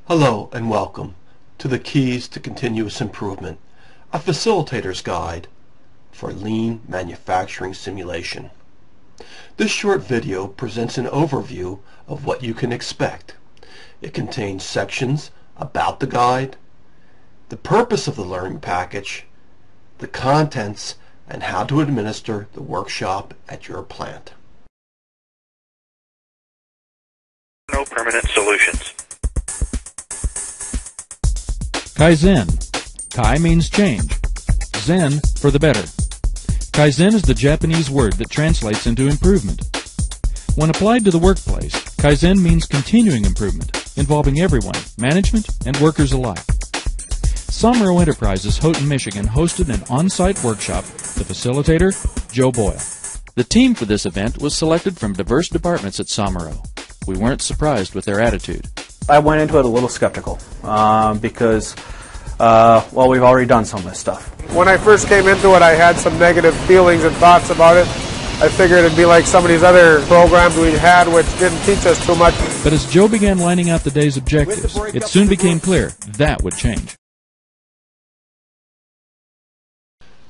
Hello and welcome to the Keys to Continuous Improvement, a facilitator's guide for lean manufacturing simulation. This short video presents an overview of what you can expect. It contains sections about the guide, the purpose of the learning package, the contents, and how to administer the workshop at your plant. No permanent solutions. Kaizen. Kai means change. Zen for the better. Kaizen is the Japanese word that translates into improvement. When applied to the workplace, Kaizen means continuing improvement, involving everyone, management and workers alike. Somero Enterprises, Houghton, Michigan, hosted an on-site workshop, the facilitator, Joe Boyle. The team for this event was selected from diverse departments at Somero. We weren't surprised with their attitude. I went into it a little skeptical because, we've already done some of this stuff. When I first came into it, I had some negative feelings and thoughts about it. I figured it'd be like some of these other programs we had which didn't teach us too much. But as Joe began lining out the day's objectives, it soon became clear that would change.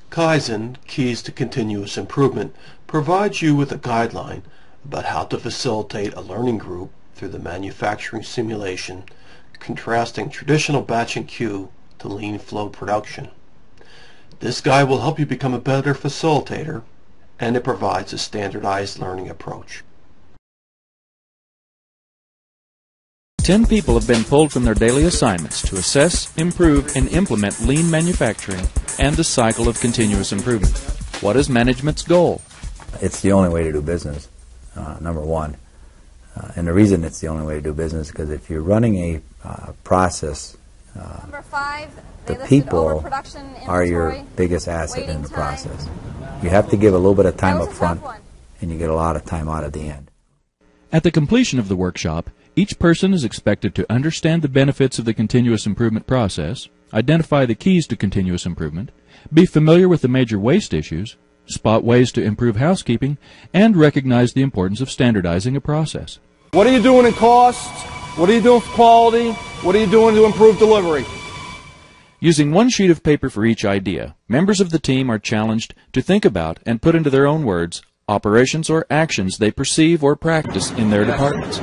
Kaizen, Keys to Continuous Improvement, provides you with a guideline about how to facilitate a learning group through the manufacturing simulation, contrasting traditional batch and queue to lean flow production. This guide will help you become a better facilitator, and it provides a standardized learning approach. 10 people have been pulled from their daily assignments to assess, improve, and implement lean manufacturing and the cycle of continuous improvement. What is management's goal? It's the only way to do business, number one. And the reason it's the only way to do business is because if you're running a process, the people are your biggest asset in the process. You have to give a little bit of time up front, and you get a lot of time out at the end. At the completion of the workshop, each person is expected to understand the benefits of the continuous improvement process, identify the keys to continuous improvement, be familiar with the major waste issues, spot ways to improve housekeeping, and recognize the importance of standardizing a process. What are you doing in cost? What are you doing for quality? What are you doing to improve delivery? Using one sheet of paper for each idea, members of the team are challenged to think about and put into their own words operations or actions they perceive or practice in their departments.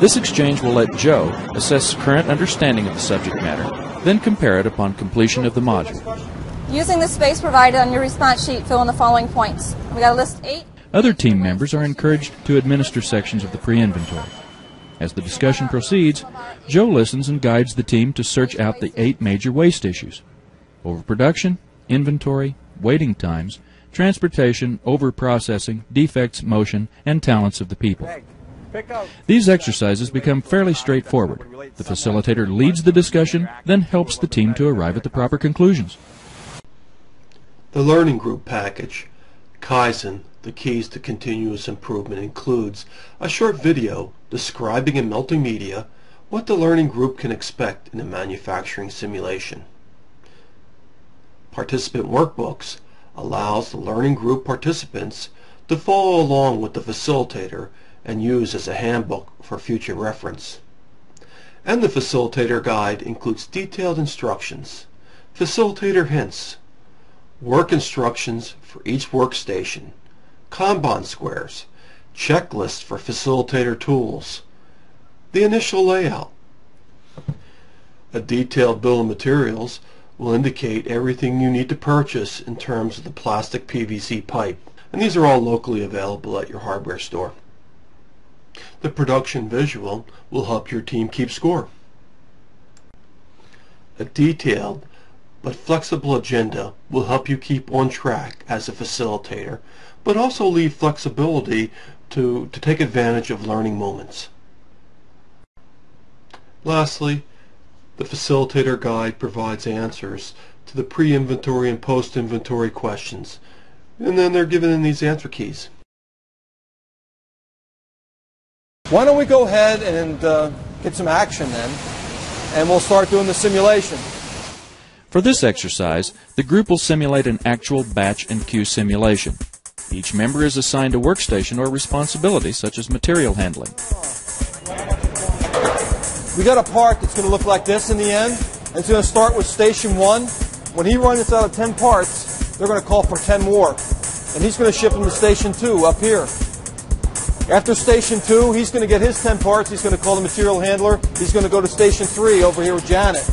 This exchange will let Joe assess current understanding of the subject matter, then compare it upon completion of the module. Using the space provided on your response sheet, fill in the following points. We got to list 8. Other team members are encouraged to administer sections of the pre-inventory. As the discussion proceeds, Joe listens and guides the team to search out the 8 major waste issues: overproduction, inventory, waiting times, transportation, overprocessing, defects, motion, and talents of the people. These exercises become fairly straightforward. The facilitator leads the discussion, then helps the team to arrive at the proper conclusions. The learning group package, Kaizen, the Keys to Continuous Improvement, includes a short video describing in multimedia what the learning group can expect in a manufacturing simulation. Participant workbooks allows the learning group participants to follow along with the facilitator and use as a handbook for future reference. And the facilitator guide includes detailed instructions, facilitator hints, work instructions for each workstation, Kanban squares, checklists for facilitator tools, the initial layout. A detailed bill of materials will indicate everything you need to purchase in terms of the plastic PVC pipe, and these are all locally available at your hardware store. The production visual will help your team keep score. A detailed but flexible agenda will help you keep on track as a facilitator, but also leave flexibility to take advantage of learning moments. Lastly, the facilitator guide provides answers to the pre-inventory and post-inventory questions, and then they're given in these answer keys. Why don't we go ahead and get some action then, and we'll start doing the simulation. For this exercise, the group will simulate an actual batch and queue simulation. Each member is assigned a workstation or responsibility such as material handling. we got a part that's going to look like this in the end, and it's going to start with station 1. When he runs this out of 10 parts, they're going to call for 10 more, and he's going to ship them to station 2 up here. After station 2, he's going to get his 10 parts, he's going to call the material handler, he's going to go to station 3 over here with Janet.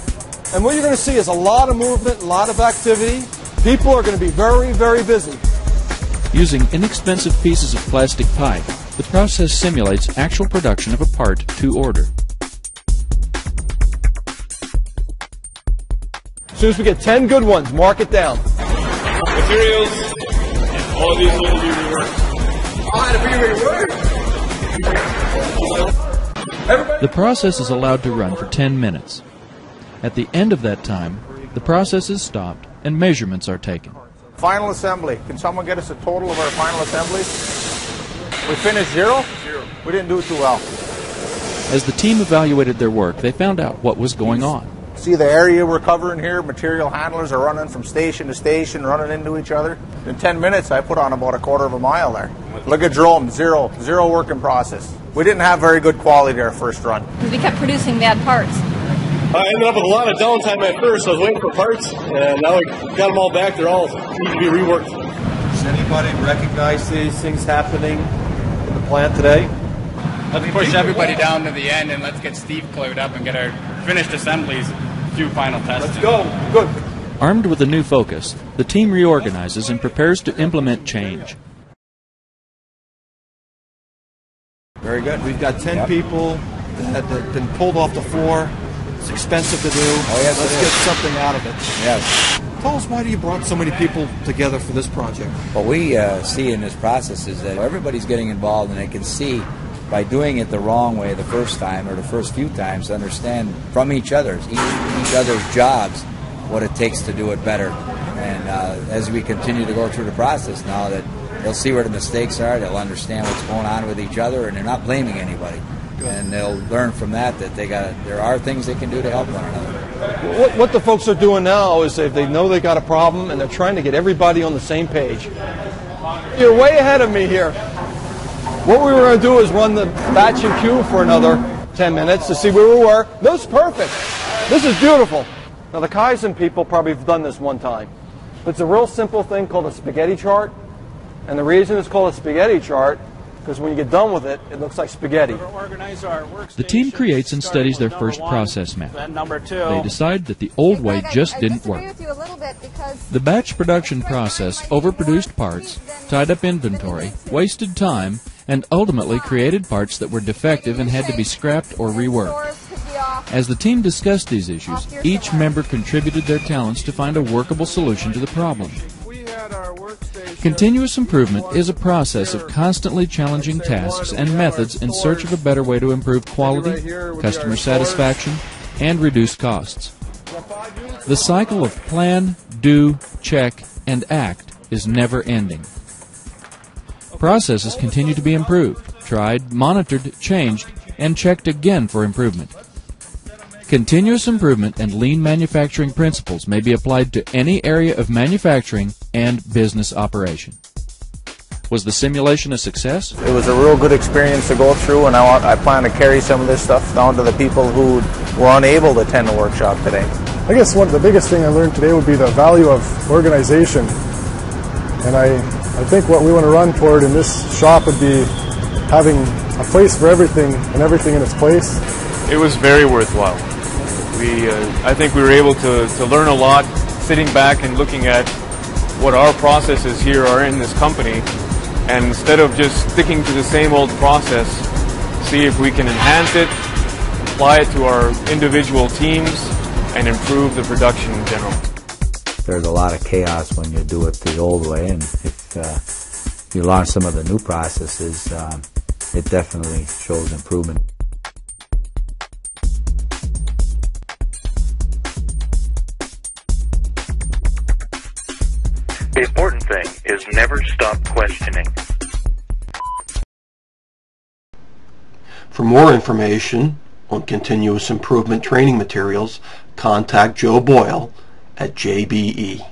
And what you're going to see is a lot of movement, a lot of activity. People are going to be very, very busy. Using inexpensive pieces of plastic pipe, the process simulates actual production of a part to order. As soon as we get 10 good ones, mark it down. Materials, and all of these will be reworked. The process is allowed to run for 10 minutes. At the end of that time, the process is stopped and measurements are taken. Final assembly. Can someone get us a total of our final assemblies? We finished 0? We didn't do too well. As the team evaluated their work, they found out what was going on. See the area we're covering here? Material handlers are running from station to station, running into each other. In 10 minutes, I put on about a quarter of a mile there. Look at Jerome, zero work in process. We didn't have very good quality our first run. Because we kept producing bad parts. I ended up with a lot of downtime at first. I was waiting for parts, and now we got them all back. They're all need to be reworked. Does anybody recognize these things happening in the plant today? Let's push everybody down to the end, and let's get Steve cleared up and get our finished assemblies through final testing. Let's go. Good. Armed with a new focus, the team reorganizes and prepares to implement change. Very good. We've got 10 people that have been pulled off the floor. It's expensive to do. Oh, yes, let's get something out of it. Yes. Tell us, why do you brought so many people together for this project? What we see in this process is that everybody's getting involved, and they can see by doing it the wrong way the first time or the first few times, understand from each other's jobs what it takes to do it better. And as we continue to go through the process now, that they'll see where the mistakes are, they'll understand what's going on with each other, and they're not blaming anybody. And they'll learn from that there are things they can do to help one another. What the folks are doing now is they know they got a problem, and they're trying to get everybody on the same page. You're way ahead of me here. What we were going to do is run the batch and queue for another 10 minutes to see where we were. This is perfect. This is beautiful. Now, the Kaizen people probably have done this one time. It's a real simple thing called a spaghetti chart. And the reason it's called a spaghetti chart, because when you get done with it, it looks like spaghetti. The team creates and studies their first process map. They decide that the old way just didn't work. The batch production process overproduced parts, tied up inventory, wasted time, and ultimately created parts that were defective and had to be scrapped or reworked. As the team discussed these issues, each member contributed their talents to find a workable solution to the problem. Continuous improvement is a process of constantly challenging tasks and methods in search of a better way to improve quality, customer satisfaction, and reduce costs. The cycle of plan, do, check, and act is never ending. Processes continue to be improved, tried, monitored, changed, and checked again for improvement. Continuous improvement and lean manufacturing principles may be applied to any area of manufacturing and business operation. Was the simulation a success? It was a real good experience to go through, and I plan to carry some of this stuff down to the people who were unable to attend the workshop today. I guess one of the biggest thing I learned today would be the value of organization. And I think what we want to run toward in this shop would be having a place for everything and everything in its place. It was very worthwhile. I think we were able to learn a lot sitting back and looking at what our processes here are in this company, and instead of just sticking to the same old process, see if we can enhance it, apply it to our individual teams, and improve the production in general. There's a lot of chaos when you do it the old way, and if you launch some of the new processes, it definitely shows improvement. The important thing is never stop questioning. For more information on continuous improvement training materials, contact Joe Boyle at JBE.